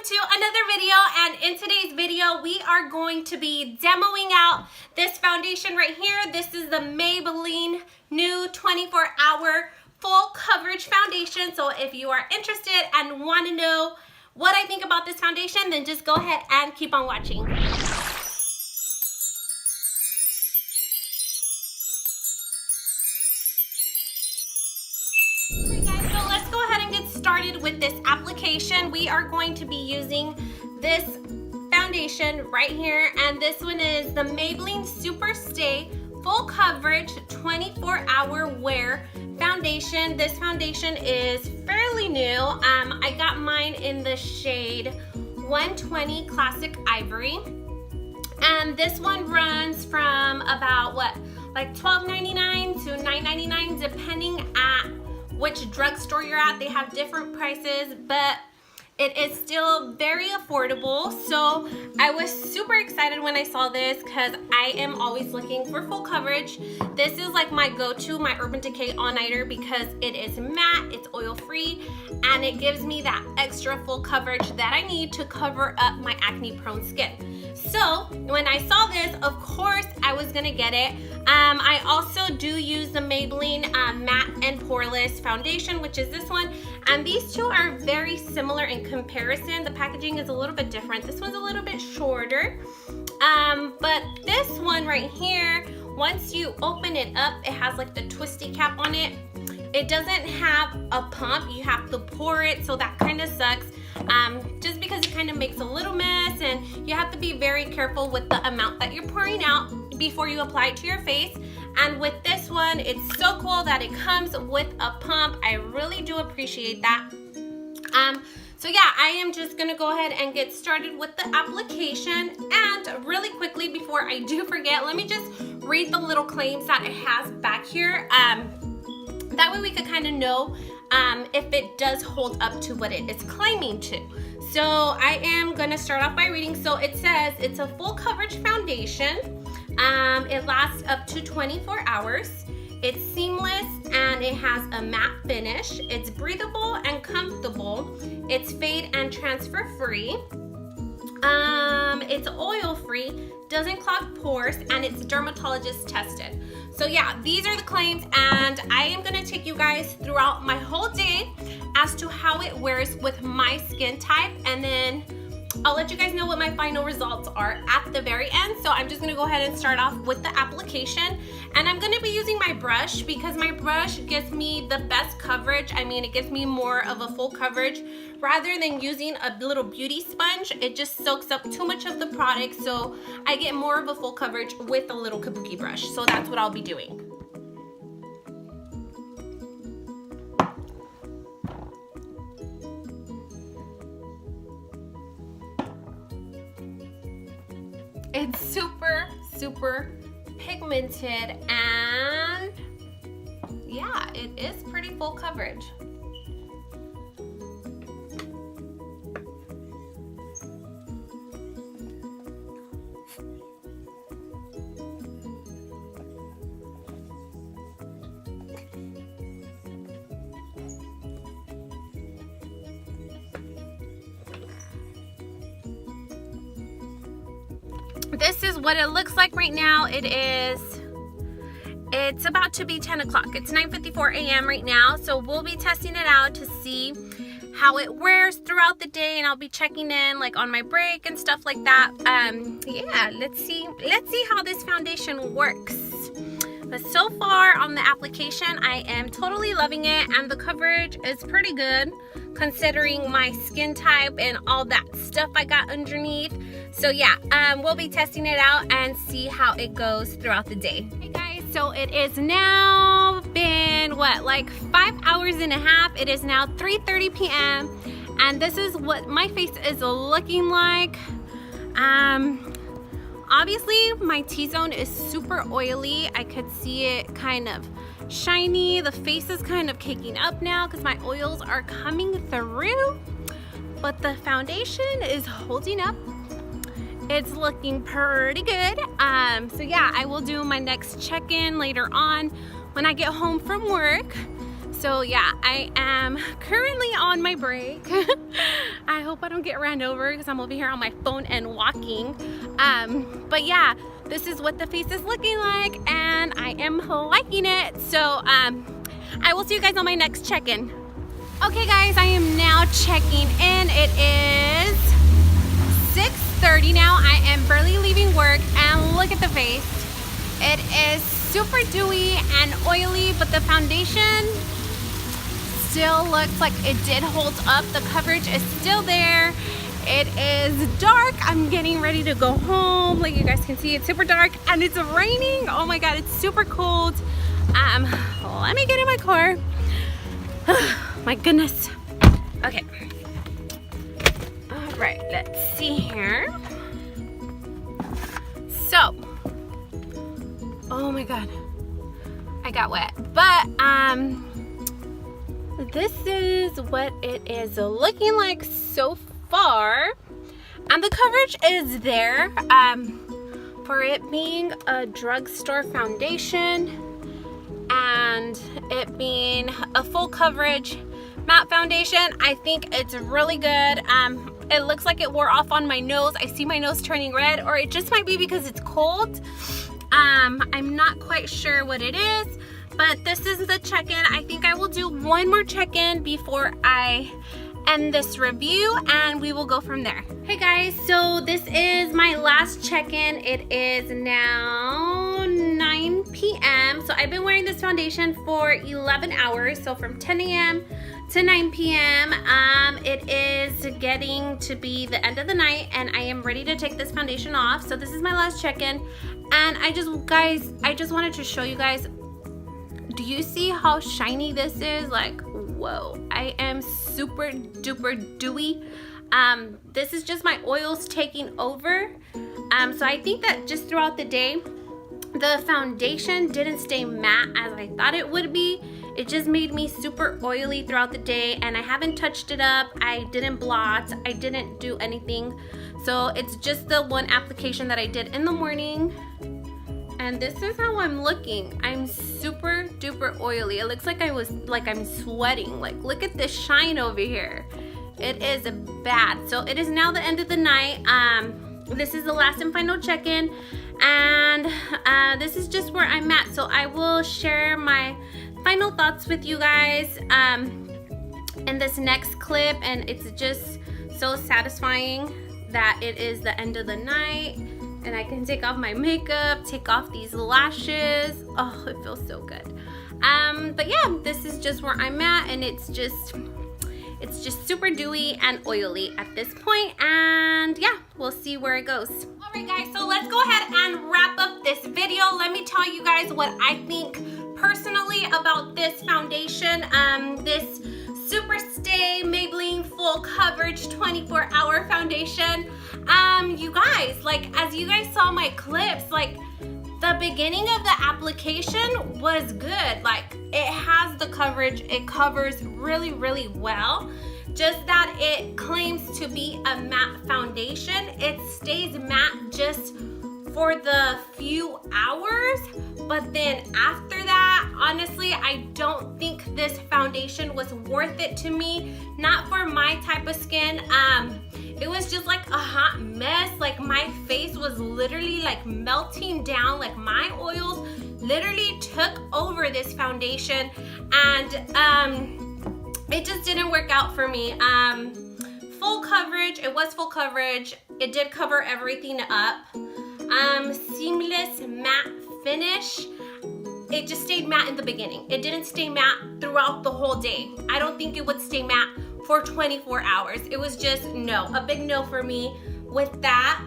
welcome to another video, and in today's video we are going to be demoing out this foundation right here. This is the Maybelline new 24-hour full coverage foundation. So if you are interested and want to know what I think about this foundation, then just go ahead and keep on watching. Started with this application. We are going to be using this foundation right here, and this one is the Maybelline Superstay full coverage 24-hour wear foundation. This foundation is fairly new. I got mine in the shade 120 Classic Ivory, and this one runs from about like $12.99 to $9.99 depending at which drugstore you're at. They have different prices, but it is still very affordable. So I was super excited when I saw this because I am always looking for full coverage. This is like my go-to, my Urban Decay all-nighter, because it is matte, it's oil-free, and it gives me that extra full coverage that I need to cover up my acne-prone skin. So when I saw this, of course I was gonna get it. I also do use the Maybelline matte and poreless foundation, which is this one, and these two are very similar in comparison. The packaging is a little bit different. This one's a little bit shorter, but this one right here, once you open it up, it has like the twisty cap on it. It doesn't have a pump, you have to pour it, so that kind of sucks. Just because it kind of makes a little mess, and you have to be very careful with the amount that you're pouring out before you apply it to your face. And with this one, it's so cool that it comes with a pump. I really do appreciate that. So yeah, I am just gonna go ahead and get started with the application. And really quickly, before I do forget, let me just read the little claims that it has back here. That way we could kind of know if it does hold up to what it is claiming to. So I am gonna start off by reading. So it says it's a full coverage foundation. It lasts up to 24 hours. It's seamless and it has a matte finish. It's breathable and comfortable. It's fade and transfer free. It's oil free, doesn't clog pores, and it's dermatologist tested. So yeah, these are the claims, and I am gonna take you guys throughout my whole day as to how it wears with my skin type, and then I'll let you guys know what my final results are at the very end. So I'm just gonna go ahead and start off with the application, and I'm gonna be using my brush because my brush gives me the best coverage. I mean, it gives me more of a full coverage rather than using a little beauty sponge. It just soaks up too much of the product, so I get more of a full coverage with a little kabuki brush. So that's what I'll be doing. It's super pigmented, and yeah, it is pretty full coverage. This is what it looks like right now. It's about to be 10 o'clock. It's 9:54 a.m. right now. So we'll be testing it out to see how it wears throughout the day, and I'll be checking in like on my break and stuff like that. Yeah, let's see how this foundation works. But so far on the application, I am totally loving it, and the coverage is pretty good considering my skin type and all that stuff I got underneath. So yeah, we'll be testing it out and see how it goes throughout the day. Hey guys, so it is now been like 5 hours and a half. It is now 3:30 p.m. and this is what my face is looking like. Obviously my T-zone is super oily. I could see it kind of shiny. The face is kind of caking up now because my oils are coming through, but the foundation is holding up. It's looking pretty good. So yeah, I will do my next check-in later on when I get home from work. So yeah, I am currently on my break. I hope I don't get ran over because I'm over here on my phone and walking. But yeah, this is what the face is looking like and I am liking it. So I will see you guys on my next check-in. Okay guys, I am now checking in. It is 6:30 now. I am barely leaving work and look at the face. It is super dewy and oily, but the foundation still looks like it did hold up. The coverage is still there. It is dark. I'm getting ready to go home. Like you guys can see, it's super dark and it's raining. Oh my God, it's super cold. Let me get in my car. My goodness. Okay. All right, let's see here. So, oh my God, I got wet. But this is what it is looking like so far. And the coverage is there for it being a drugstore foundation and it being a full coverage matte foundation. I think it's really good. It looks like it wore off on my nose. I see my nose turning red, or it just might be because it's cold. I'm not quite sure what it is, but this is the check-in. I think I will do one more check-in before I end this review and we will go from there. Hey guys, so this is my last check-in. It is now 9 p.m. So I've been wearing this foundation for 11 hours. So from 10 a.m. to 9 p.m. It is getting to be the end of the night and I am ready to take this foundation off. So this is my last check-in. And I just wanted to show you guys, do you see how shiny this is? Like, whoa, I am super duper dewy. This is just my oils taking over. So I think that just throughout the day, the foundation didn't stay matte as I thought it would be. It just made me super oily throughout the day and I haven't touched it up. I didn't blot, I didn't do anything. So it's just the one application that I did in the morning. And this is how I'm looking. I'm super duper oily. It looks like I'm sweating. Like, look at this shine over here. It is bad. So it is now the end of the night. This is the last and final check-in. And this is just where I'm at. So I will share my final thoughts with you guys in this next clip. And it's just so satisfying that it is the end of the night. And I can take off my makeup, take off these lashes. Oh, it feels so good. But yeah, this is just where I'm at and it's just super dewy and oily at this point. And yeah, we'll see where it goes. All right guys, so let's go ahead and wrap up this video. Let me tell you guys what I think personally about this foundation. This Superstay Maybelline Full Coverage 24-Hour Foundation. You guys, like, as you guys saw my clips, like, the beginning of the application was good. Like, it has the coverage, it covers really, really well. Just that it claims to be a matte foundation. It stays matte just for the few hours, but then after that, honestly, I don't think this foundation was worth it to me. Not for my type of skin. It was just like a hot mess. Like, my face was literally like melting down. Like, my oils literally took over this foundation and it just didn't work out for me. Full coverage, it was full coverage. It did cover everything up. Seamless matte finish. It just stayed matte in the beginning. It didn't stay matte throughout the whole day. I don't think it would stay matte for 24 hours. It was just no, a big no for me with that.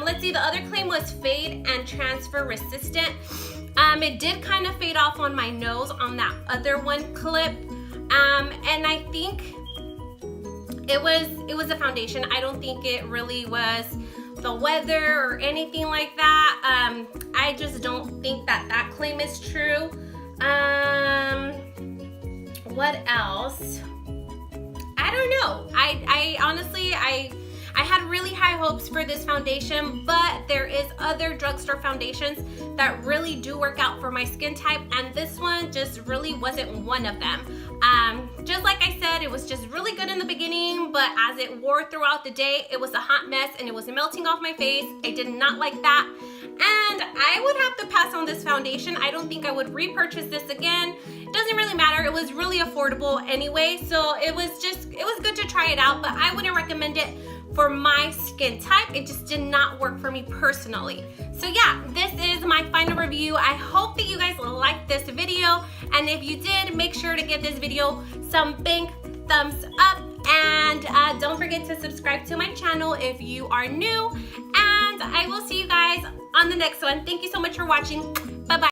Let's see, the other claim was fade and transfer resistant. It did kind of fade off on my nose on that other one clip. And I think it was a foundation. I don't think it really was the weather or anything like that. I just don't think that claim is true. What else? I don't know. I honestly, I I had really high hopes for this foundation, but there is other drugstore foundations that really do work out for my skin type, and this one just really wasn't one of them. Just like I said, it was just really good in the beginning, but as it wore throughout the day, it was a hot mess and it was melting off my face. I did not like that. And I would have to pass on this foundation. I don't think I would repurchase this again. It doesn't really matter. It was really affordable anyway, so it was good to try it out, but I wouldn't recommend it for my skin type. It just did not work for me personally. So yeah, this is my final review. I hope that you guys liked this video, and if you did, make sure to give this video some big thumbs up, and don't forget to subscribe to my channel if you are new, and I will see you guys on the next one. Thank you so much for watching.